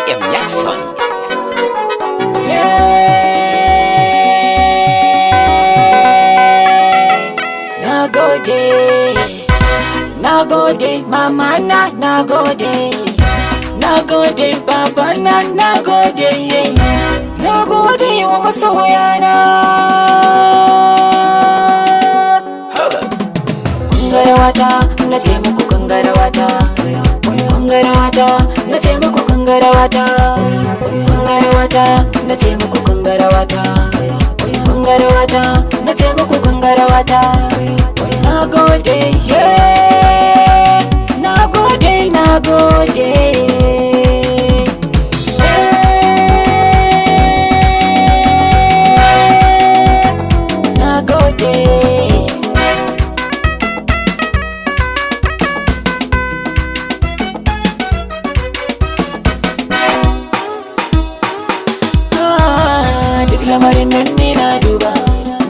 BM Jackson. Nagode, mama na nagode, nagode baba na nagode, nagode wa masoyana. Kungarawata na ce muku kungarawata, kungarawata na ce muku kungarawata, kungarawata na ce muku kungarawata, kungarawata na ce muku kungarawata. Nagode, yeah, nagode, nagode. Duk lamarin nan ne na duba,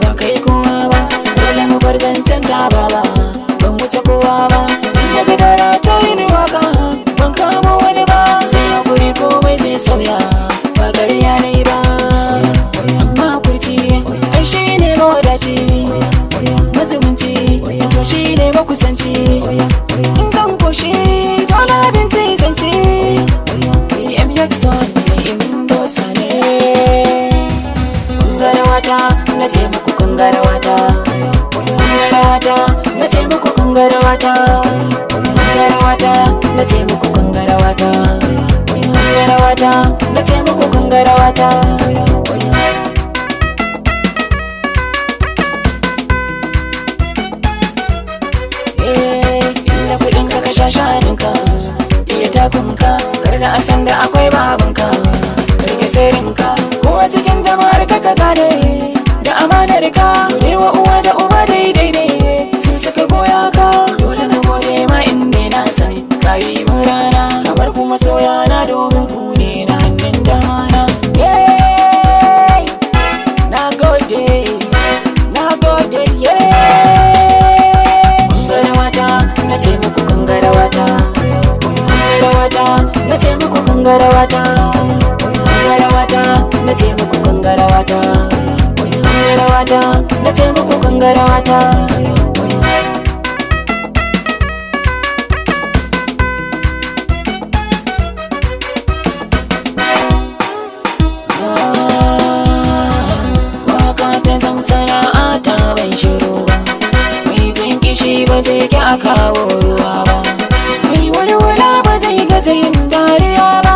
ba kai kowa ba, dole mu bar zancen ta ba, ban wuce kowa ba. Inda bidara ta yi ni waka, ban kama wani ba, sai hakuri komai zai sauya, ba ƙarya na yi ba. Amma kurci, ai shi ne mawadaci, mazumunci, to shi ne makusanci. In zan koshi, dole abinci zanci, BM Jackson ne in bosa ne. Kungarawata na ce muku kungarawata, kungarawata na ce muku kungarawata, kungarawata na ce muku kungarawata, kungarawata na ce muku kungarawata. Inda kudin ka sha shaninka, iya takunka, kar da asan da akwai babinka, rike sirrinka, kowa cikin jama'ar ka gane da amanar ka. Dole wa uwa da uba daidai su suka goya ka, dole na gode ma inda na san kayi mun rana, kamar kuma soya na domin ku ne na hannun damana. Na gode, na gode, kungarawata na ce muku kungarawata, kungarawata na ce muku kungarawata, kungarawata na ce muku kungarawata, kungarawata na ce muku kungarawata. Waka ta zama sana'a ta ban shiru ba, mai jin kishi ba zai ki a kawo ruwa ba, mai walwala ba zai gaza yin dariya ba,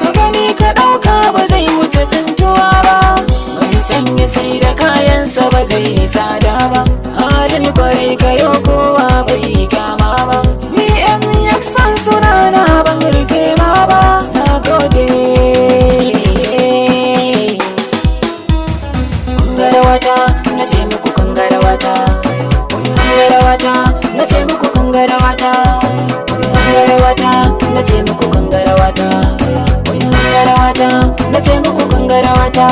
ka gani ka ɗauka ba zai wuce tsintuwa ba, mai sanya sai da kayansa ba zai yi tsada ba, halin kwarai kayo kowa bai kama ba. BM Jackson suna na ban rufe ma ba. Nagode, kungarawata na ce muku kungarawata, kungarawata na ce muku kungarawata, kungarawata na ce muku kungarawata, kungarawata na ce muku kungarawata.